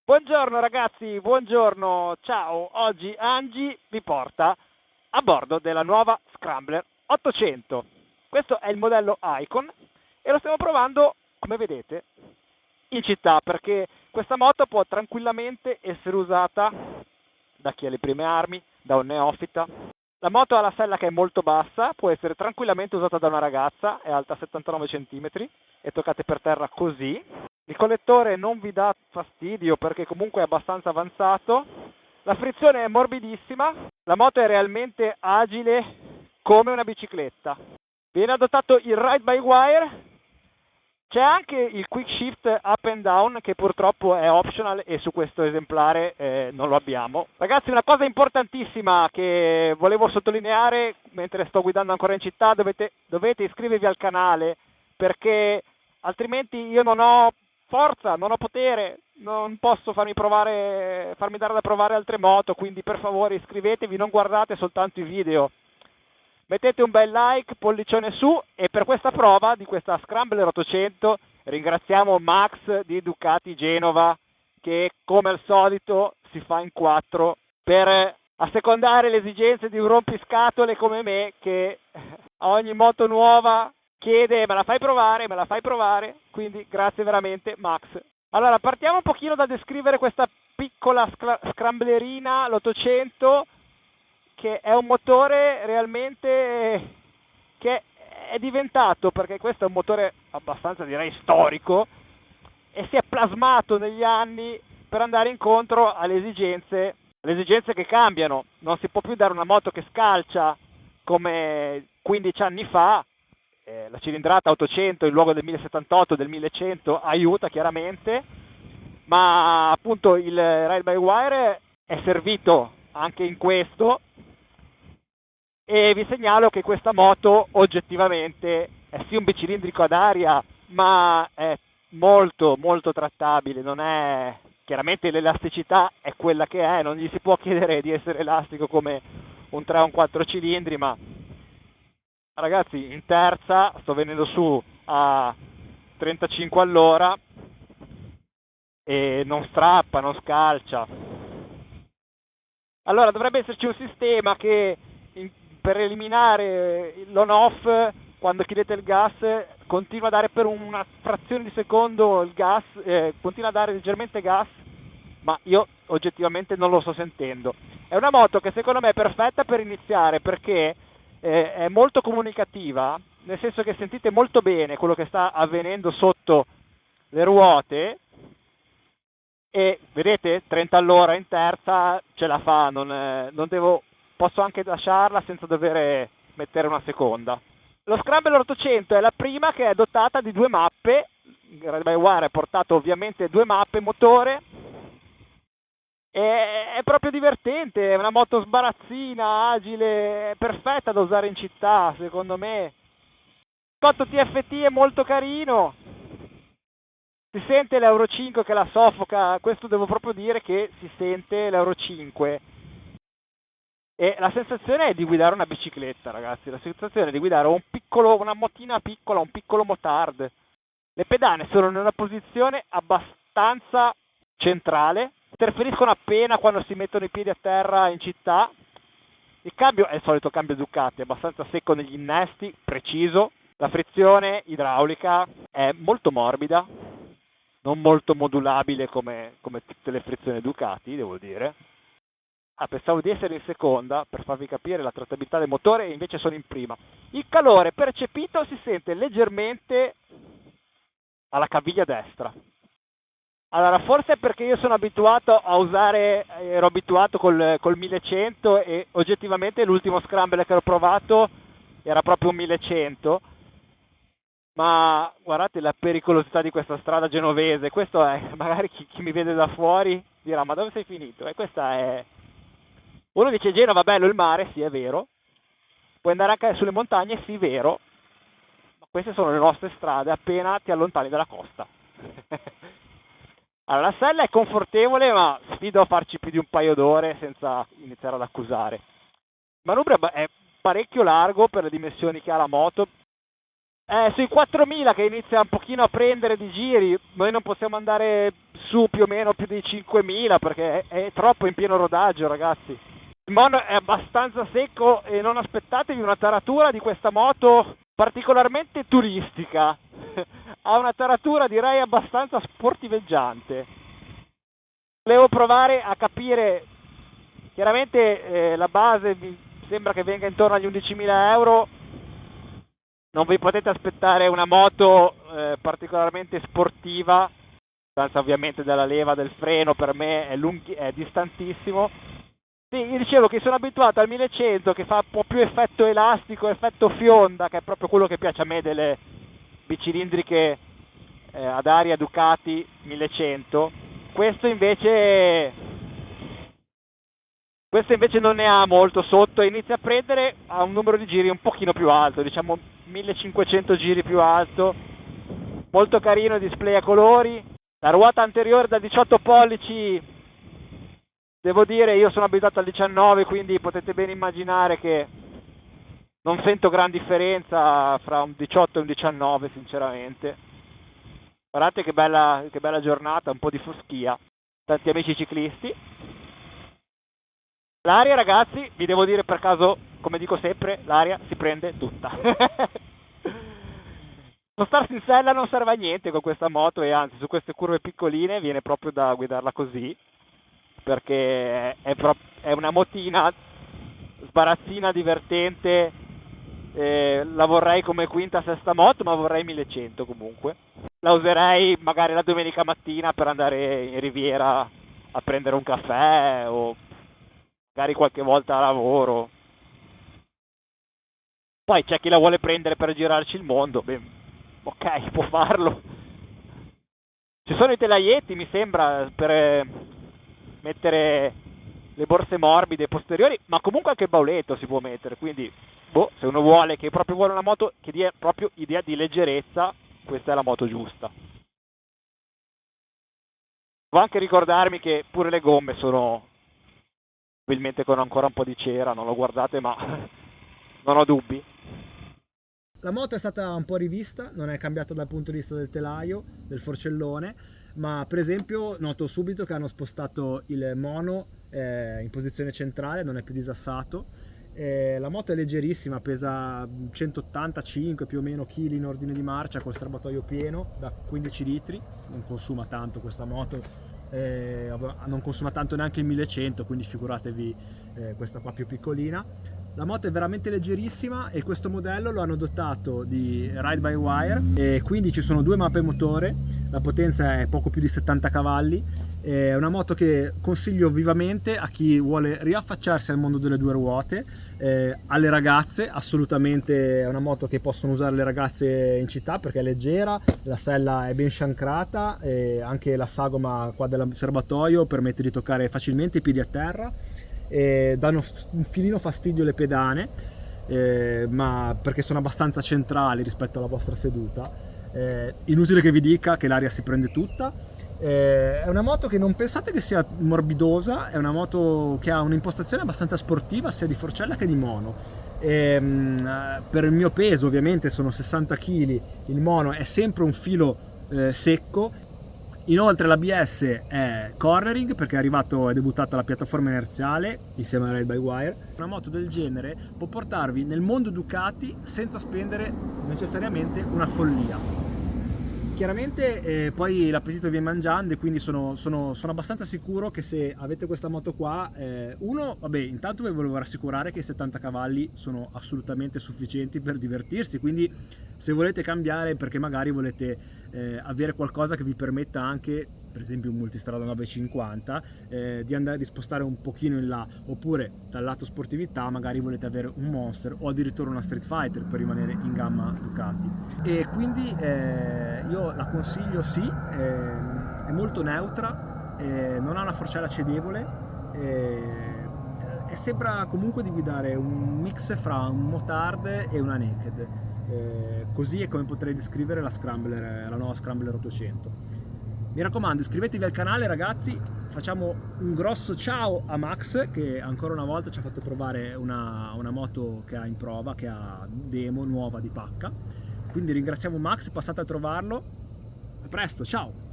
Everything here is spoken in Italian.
Buongiorno ragazzi, buongiorno, ciao. Oggi Angie vi porta a bordo della nuova Scrambler 800. Questo è il modello Icon e lo stiamo provando, come vedete, in città perché questa moto può tranquillamente essere usata da chi ha le prime armi, da un neofita. La moto ha la sella che è molto bassa, può essere tranquillamente usata da una ragazza, è alta 79 cm e toccate per terra così. Il collettore non vi dà fastidio perché comunque è abbastanza avanzato. La frizione è morbidissima, la moto è realmente agile come una bicicletta. Viene adottato il ride by wire, c'è anche il quick shift up and down che purtroppo è optional e su questo esemplare non lo abbiamo. Ragazzi, una cosa importantissima che volevo sottolineare mentre sto guidando ancora in città, dovete iscrivervi al canale perché altrimenti io non ho forza, non ho potere, non posso farmi dare da provare altre moto, quindi per favore iscrivetevi, non guardate soltanto i video. Mettete un bel like, pollicione su e per questa prova di questa Scrambler 800 ringraziamo Max di Ducati Genova che come al solito si fa in quattro per assecondare le esigenze di un rompiscatole come me che a ogni moto nuova chiede me la fai provare, quindi grazie veramente Max. Allora partiamo un pochino da descrivere questa piccola scramblerina, l'800, che è un motore realmente che è diventato, perché questo è un motore abbastanza direi storico e si è plasmato negli anni per andare incontro alle esigenze che cambiano. Non si può più dare una moto che scalcia come 15 anni fa. La cilindrata 800 in luogo del 1078 del 1100 aiuta chiaramente, ma appunto il ride by wire è servito anche in questo e vi segnalo che questa moto oggettivamente è sì un bicilindrico ad aria, ma è molto molto trattabile, non è chiaramente l'elasticità è quella che è, non gli si può chiedere di essere elastico come un 3 o un 4 cilindri, ma ragazzi in terza sto venendo su a 35 all'ora e non strappa, non scalcia. Allora dovrebbe esserci un sistema che per eliminare l'on-off quando chiudete il gas continua a dare per una frazione di secondo il gas, continua a dare leggermente gas, ma io oggettivamente non lo sto sentendo. È una moto che secondo me è perfetta per iniziare perché è molto comunicativa, nel senso che sentite molto bene quello che sta avvenendo sotto le ruote e vedete 30 all'ora in terza ce la fa, non devo, posso anche lasciarla senza dover mettere una seconda. Lo Scrambler 800 è la prima che è dotata di due mappe, il Ride by Wire ha portato ovviamente due mappe motore, è proprio divertente, è una moto sbarazzina, agile, perfetta da usare in città secondo me. Il cotto TFT è molto carino, si sente l'Euro 5 che la soffoca, questo devo proprio dire che si sente l'Euro 5. E la sensazione è di guidare una bicicletta, ragazzi, la sensazione è di guidare una motina piccola, un piccolo motard. Le pedane sono in una posizione abbastanza centrale, interferiscono appena quando si mettono i piedi a terra in città. Il cambio è il solito cambio Ducati, abbastanza secco negli innesti, preciso. La frizione idraulica è molto morbida, non molto modulabile come tutte le frizioni Ducati, devo dire. Pensavo di essere in seconda per farvi capire la trattabilità del motore e invece sono in prima. Il calore percepito si sente leggermente alla caviglia destra. Allora, forse è perché io sono abituato a usare, ero abituato col 1100 e oggettivamente l'ultimo scrambler che ho provato era proprio un 1100, ma guardate la pericolosità di questa strada genovese, questo è, magari chi mi vede da fuori dirà ma dove sei finito? E questa è... Uno dice Genova, bello il mare, sì è vero, puoi andare anche sulle montagne, sì vero, ma queste sono le nostre strade appena ti allontani dalla costa. Allora, la sella è confortevole, ma sfido a farci più di un paio d'ore senza iniziare ad accusare. Il manubrio è parecchio largo per le dimensioni che ha la moto, Sui 4000 che inizia un pochino a prendere di giri, noi non possiamo andare su più o meno più di 5000 perché è troppo in pieno rodaggio, ragazzi. Il mono è abbastanza secco e non aspettatevi una taratura di questa moto particolarmente turistica. Ha una taratura direi abbastanza sportiveggiante. Volevo provare a capire, chiaramente la base mi sembra che venga intorno agli 11.000 euro. Non vi potete aspettare una moto particolarmente sportiva, senza ovviamente dalla leva del freno, per me è distantissimo. Sì, io dicevo che sono abituato al 1100 che fa un po' più effetto elastico, effetto fionda, che è proprio quello che piace a me delle bicilindriche ad aria Ducati 1100. Questo invece non ne ha molto sotto e inizia a prendere a un numero di giri un pochino più alto, diciamo 1500 giri più alto. Molto carino il display a colori. La ruota anteriore da 18 pollici, devo dire, io sono abituato al 19, quindi potete ben immaginare che non sento gran differenza fra un 18 e un 19, sinceramente. Guardate che bella giornata, un po' di foschia, tanti amici ciclisti. L'aria, ragazzi, vi devo dire per caso, come dico sempre, l'aria si prende tutta. Spostarsi in sella non serve a niente con questa moto e anzi su queste curve piccoline viene proprio da guidarla così, perché è una motina sbarazzina, divertente. La vorrei come quinta, sesta moto, ma vorrei 1100 comunque. La userei magari la domenica mattina per andare in riviera a prendere un caffè o magari qualche volta a lavoro. Poi c'è chi la vuole prendere per girarci il mondo, beh, ok, può farlo. Ci sono i telaietti, mi sembra, per mettere le borse morbide posteriori, ma comunque anche il bauletto si può mettere, quindi boh, se uno proprio vuole una moto che dia proprio idea di leggerezza, questa è la moto giusta. Devo anche ricordarmi che pure le gomme sono probabilmente con ancora un po' di cera, non lo guardate, ma non ho dubbi. La moto è stata un po' rivista, non è cambiata dal punto di vista del telaio, del forcellone, ma per esempio noto subito che hanno spostato il mono in posizione centrale, non è più disassato. La moto è leggerissima, pesa 185 più o meno kg in ordine di marcia, col serbatoio pieno da 15 litri, non consuma tanto questa moto, non consuma tanto neanche il 1100, quindi figuratevi questa qua più piccolina. La moto è veramente leggerissima e questo modello lo hanno dotato di ride by wire e quindi ci sono due mappe motore, la potenza è poco più di 70 cavalli, è una moto che consiglio vivamente a chi vuole riaffacciarsi al mondo delle due ruote, alle ragazze assolutamente è una moto che possono usare le ragazze in città perché è leggera, la sella è ben sciancrata e anche la sagoma qua del serbatoio permette di toccare facilmente i piedi a terra. Danno un filino fastidio le pedane, ma perché sono abbastanza centrali rispetto alla vostra seduta. Inutile che vi dica che l'aria si prende tutta. È una moto che non pensate che sia morbidosa, è una moto che ha un'impostazione abbastanza sportiva sia di forcella che di mono. Per il mio peso, ovviamente sono 60 kg, il mono è sempre un filo secco. Inoltre l'ABS è cornering perché è debuttata la piattaforma inerziale insieme alla Ride by Wire. Una moto del genere può portarvi nel mondo Ducati senza spendere necessariamente una follia. Chiaramente poi l'appetito viene mangiando e quindi sono abbastanza sicuro che se avete questa moto qua, intanto vi volevo rassicurare che i 70 cavalli sono assolutamente sufficienti per divertirsi, quindi se volete cambiare perché magari volete avere qualcosa che vi permetta anche, per esempio un multistrada 950, di spostare un pochino in là, oppure dal lato sportività magari volete avere un Monster o addirittura una Street Fighter per rimanere in gamma Ducati. E quindi io la consiglio, sì, è molto neutra, non ha una forcella cedevole e sembra comunque di guidare un mix fra un motard e una naked. Così è come potrei descrivere la nuova Scrambler 800. Mi raccomando, iscrivetevi al canale ragazzi, facciamo un grosso ciao a Max che ancora una volta ci ha fatto provare una moto che ha in prova, che ha demo nuova di pacca. quindi ringraziamo Max, passate a trovarlo. A presto, ciao!